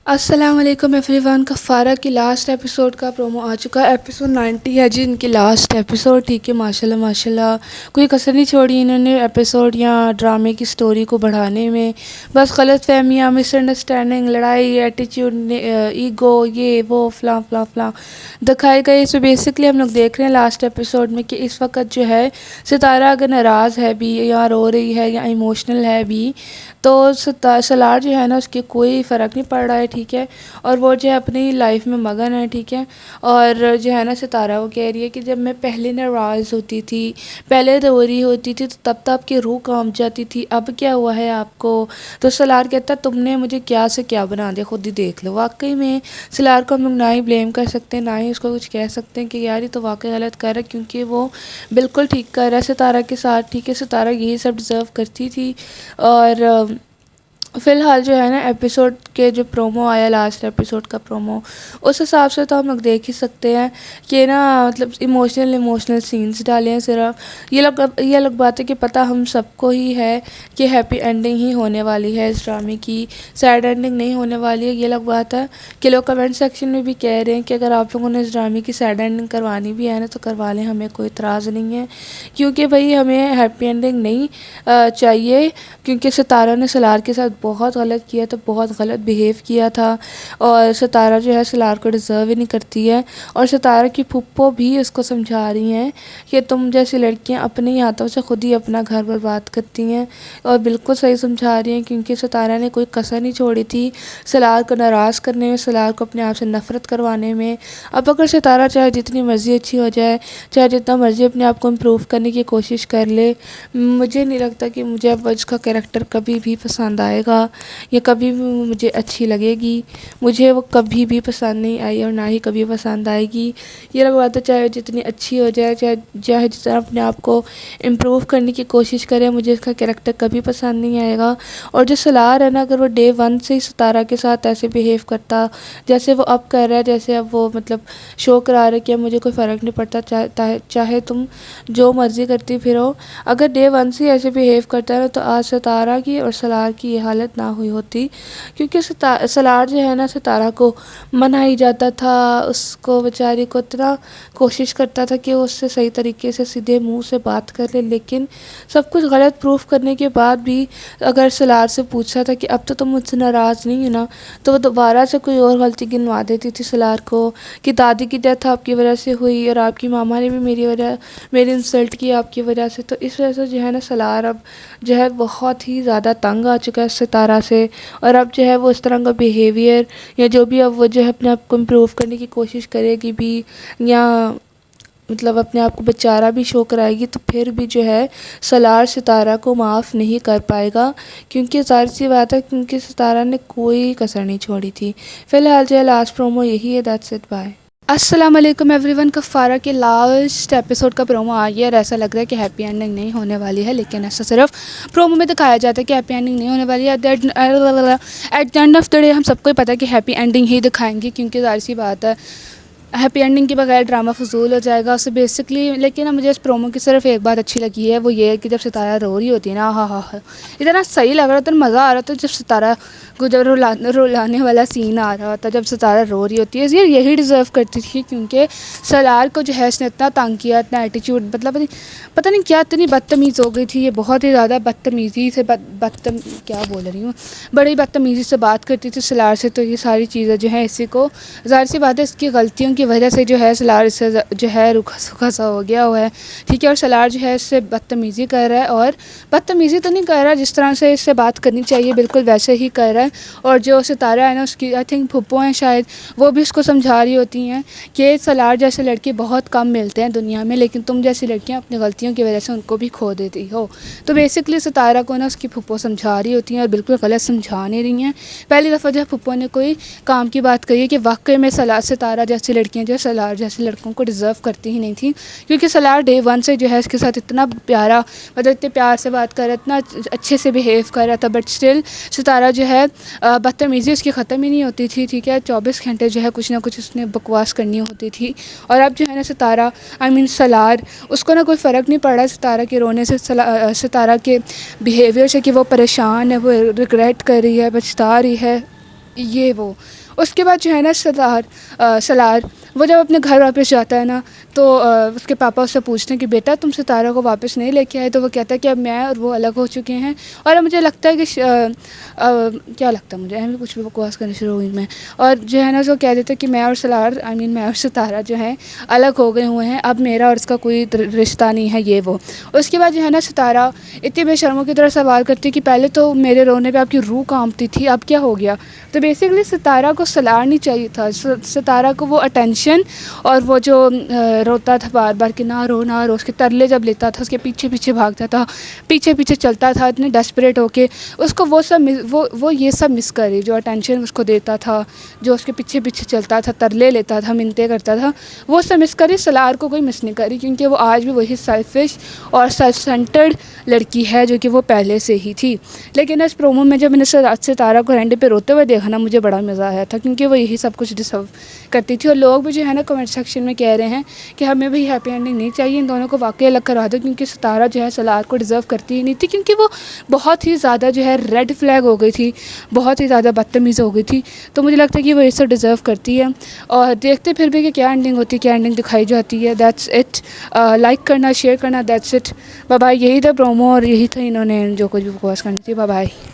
अस्सलाम वालेकुम एवरीवन। कफ़ारा की लास्ट एपिसोड का प्रोमो आ चुका है। एपिसोड 90 है जी इनकी लास्ट एपिसोड। ठीक है, माशाल्लाह माशाल्लाह कोई कसर नहीं छोड़ी इन्होंने एपिसोड या ड्रामे की स्टोरी को बढ़ाने में। बस गलत फहमियाँ, मिसअंडरस्टैंडिंग, लड़ाई, एटीट्यूड, ईगो, ये वो फलां फलां फलां दिखाए गए। सो बेसिकली हम लोग देख रहे हैं लास्ट एपिसोड में कि इस वक्त जो है सितारा अगर नाराज़ है भी या रो रही है या इमोशनल है भी, तो सलार जो है ना उसके कोई फ़र्क नहीं पड़ रहा है। ठीक है, और वो जो है अपनी लाइफ में मगन है। ठीक है, और जो है ना सितारा वो कह रही है कि जब मैं पहले नाराज़ होती थी, पहले रो रही होती थी, तो तब आपकी रूह कांप जाती थी, अब क्या हुआ है आपको। तो सलार कहता तुमने मुझे क्या से क्या बना दिया, खुद ही देख लो। वाकई में सलार को हम लोग ना ही ब्लेम कर सकते हैं, ना ही उसको कुछ कह सकते हैं कि यार ये तो वाकई गलत कर रहा है, क्योंकि वो बिल्कुल ठीक कर रहा है सितारा के साथ। ठीक है, सितारा यही सब डिज़र्व करती थी। और फ़िलहाल जो है ना एपिसोड के जो प्रोमो आया, लास्ट एपिसोड का प्रोमो, उस हिसाब से तो हम लोग देख ही सकते हैं कि ना मतलब इमोशनल सीन्स डाले हैं सिर्फ। ये लोग बात है कि पता हम सबको ही है कि हैप्पी एंडिंग ही होने वाली है इस ड्रामे की, सैड एंडिंग नहीं होने वाली है। ये लोग बात है कि लोग कमेंट सेक्शन में भी कह रहे हैं कि अगर आप लोगों ने इस ड्रामे की सैड एंडिंग करवानी भी है ना तो करवा लें, हमें कोई इतराज़ नहीं है। क्योंकि भाई हमें हैप्पी एंडिंग नहीं चाहिए, क्योंकि सितारा ने सलार के साथ बहुत गलत किया था, बहुत गलत बिहेव किया था। और सितारा जो है सलार को डिज़र्व ही नहीं करती है। और सितारा की फूफो भी उसको समझा रही हैं कि तुम जैसी लड़कियां अपने ही हाथों से खुद ही अपना घर बर्बाद करती हैं। और बिल्कुल सही समझा रही हैं, क्योंकि सितारा ने कोई कसर नहीं छोड़ी थी सलार को नाराज़ करने में, सलार को अपने आप से नफ़रत करवाने में। अब अगर सितारा चाहे जितनी मर्ज़ी अच्छी हो जाए, चाहे जितना मर्ज़ी अपने आप को इम्प्रूव करने की कोशिश कर ले, मुझे नहीं लगता कि मुझे अब उसका कैरेक्टर कभी भी पसंद आएगा या कभी भी मुझे अच्छी लगेगी। मुझे वो कभी भी पसंद नहीं आई और ना ही कभी पसंद आएगी। ये लोग बात है, चाहे जितनी अच्छी हो जाए, चाहे चाहे जितना अपने आप को इम्प्रूव करने की कोशिश करे, मुझे इसका कैरेक्टर कभी पसंद नहीं आएगा। और जो सलार है ना, अगर वो डे वन से ही सितारा के साथ ऐसे बिहेव करता जैसे वो अब कर रहा है, जैसे अब वो मतलब शो करा रहा है कि मुझे कोई फ़र्क नहीं पड़ता, चाहे तुम जो मर्ज़ी करती फिरो, अगर डे वन से ऐसे बिहेव करता है ना, तो आज सितारा की और सलार की ये हालत ना हुई होती। क्योंकि सलार जो है ना सितारा को मना ही जाता था, उसको बेचारी को इतना कोशिश करता था कि वो उससे सही तरीके से सीधे मुंह से बात कर ले, लेकिन सब कुछ गलत प्रूफ करने के बाद भी अगर सलार से पूछा था कि अब तो तुम मुझसे नाराज़ नहीं हो ना, तो वो दोबारा से कोई और गलती गिनवा देती थी सलार को कि दादी की डेथ आपकी वजह से हुई और आपकी मामा ने भी मेरी इंसल्ट की आपकी वजह से। तो इस वजह से जो है ना सलार अब जो है बहुत ही ज़्यादा तंग आ चुका है सितारा से। और अब जो है वो इस तरह का बिहेवियर या जो भी अब वो जो है अपने आप को इम्प्रूव करने की कोशिश करेगी भी, या मतलब अपने आप को बेचारा भी शो कराएगी, तो फिर भी जो है सलार सितारा को माफ़ नहीं कर पाएगा। क्योंकि ज़ाहिर सी बात है, क्योंकि सितारा ने कोई कसर नहीं छोड़ी थी। फ़िलहाल जो है लास्ट प्रोमो यही है। That's it, bye. अस्सलाम वालेकुम एवरीवन। कफ़ारा के लास्ट एपिसोड का प्रोमो आ गया और ऐसा लग रहा है कि हैप्पी एंडिंग नहीं होने वाली है, लेकिन ऐसा सिर्फ प्रोमो में दिखाया जाता है कि हैप्पी एंडिंग नहीं होने वाली है। At the end of the day हम सबको ही पता है कि हैप्पी एंडिंग ही दिखाएंगे, क्योंकि ज़ाहिर सी बात है हैप्पी एंडिंग के बगैर ड्रामा फजूल हो जाएगा उससे बेसिकली। लेकिन मुझे इस प्रोमो की सिर्फ एक बात अच्छी लगी है, वो ये है कि जब सितारा रो रही होती है ना, हा इतना सही लग रहा था, मज़ा आ रहा था। जब सितारा को जब रुलाने वाला सीन आ रहा था, जब सितारा रो रही होती है, ये यही डिज़र्व करती थी। क्योंकि सलार को जो है इसने इतना तंग किया, इतना एटीट्यूड, मतलब पता नहीं क्या इतनी बदतमीज़ हो गई थी ये, बहुत ही ज़्यादा बदतमीज़ी से क्या बोल रही हूँ, बड़ी बदतमीज़ी से बात करती थी सलार से। तो ये सारी चीज़ें जो है इसी को, ज़ाहिर सी बात है इसकी गलतियों की वजह से जो है सलार इससे जो है रूखा सूखा सा हो गया हुआ है। ठीक है, और सलार जो है इससे बदतमीज़ी कर रहा है, और बदतमीज़ी तो नहीं कर रहा, जिस तरह से इससे बात करनी चाहिए बिल्कुल वैसे ही कर रहा है। और जो सितारा है ना उसकी आई थिंक फूफो हैं शायद, वो भी उसको समझा रही होती हैं कि सलार जैसे लड़के बहुत कम मिलते हैं दुनिया में, लेकिन तुम जैसी लड़कियां अपनी गलतियों की वजह से उनको भी खो देती हो। तो बेसिकली सितारा को ना उसकी फूफो समझा रही होती हैं और बिल्कुल गलत समझा नहीं रही हैं। पहली दफ़ा जब फूफो ने कोई काम की बात कही है कि वाकई में सितारा जैसी लड़कियाँ जो सलार जैसे लड़कों को डिज़र्व करती ही नहीं थी, क्योंकि सलार डे वन से जो है इसके साथ इतना प्यारा, मतलब इतने प्यार से बात कर रहा, इतना अच्छे से बिहेव कर रहा था, बट स्टिल सितारा जो है बदतमीज़ी उसकी ख़त्म ही नहीं होती थी। ठीक है, 24 घंटे जो है कुछ ना कुछ उसने बकवास करनी होती थी। और अब जो है ना सितारा सलार, उसको ना कोई फ़र्क नहीं पड़ रहा सितारा के रोने से, सितारा के बिहेवियर से, कि वो परेशान है, वो रिग्रेट कर रही है, पछता रही है। ये वो। उसके बाद जो है ना सलार वो जब अपने घर वापस जाता है ना, तो उसके पापा उससे पूछते हैं कि बेटा तुम सितारा को वापस नहीं लेके आए, तो वो कहता है कि अब मैं और वो अलग हो चुके हैं। और अब मुझे लगता है कि क्या लगता है मुझे, ऐसे कुछ भी बकवास करनी शुरू हुई मैं। और जो है ना वो कह देते हैं कि मैं और सलार मैं और सितारा जो है अलग हो गए हुए हैं, अब मेरा और उसका कोई रिश्ता नहीं है, ये वो। उसके बाद जो है ना सितारा इतनी बेशर्मों की तरह सवाल करती है कि पहले तो मेरे रोने पे आपकी रूह कांपती थी, अब क्या हो गया। तो बेसिकली सितारा को सलार नहीं चाहिए था, सितारा को वो अटेंशन और वो जो रोता था बार बार कि ना रो, उसके तरले जब लेता था, उसके पीछे पीछे भागता था, पीछे पीछे चलता था इतने डेस्परेट होके, उसको वो सब वो ये सब मिस करी, जो अटेंशन उसको देता था, जो उसके पीछे पीछे चलता था, तरले लेता था, मिन्नतें करता था, वो सब मिस करी। सलार को कोई मिस नहीं करी, क्योंकि वो आज भी वही सेल्फिश और सेल्फ सेंटर्ड लड़की है जो कि वो पहले से ही थी। लेकिन इस प्रोमो में जब मैंने सितारा को एंड पे रोते हुए देखा ना, मुझे बड़ा मज़ा आया था, क्योंकि वो यही सब कुछ डिजर्व करती थी। और लोग भी जो है ना कमेंट सेक्शन में कह रहे हैं कि हमें भी हैप्पी एंडिंग नहीं चाहिए, इन दोनों को वाकई अलग करवा दो, क्योंकि सितारा जो है सलार को डिज़र्व करती ही नहीं थी, क्योंकि वो बहुत ही ज़्यादा जो है रेड फ्लैग हो गई थी, बहुत ही ज़्यादा बदतमीज़ हो गई थी। तो मुझे लगता है कि वो ये सब डिज़र्व करती है। और देखते फिर भी कि क्या एंडिंग होती है, क्या एंडिंग दिखाई जाती है। That's it. लाइक करना, शेयर करना, दैट्स इट। Bye bye. यही था प्रोमो और यही था इन्होंने जो कुछ भी बकवास करनी थी। Bye bye.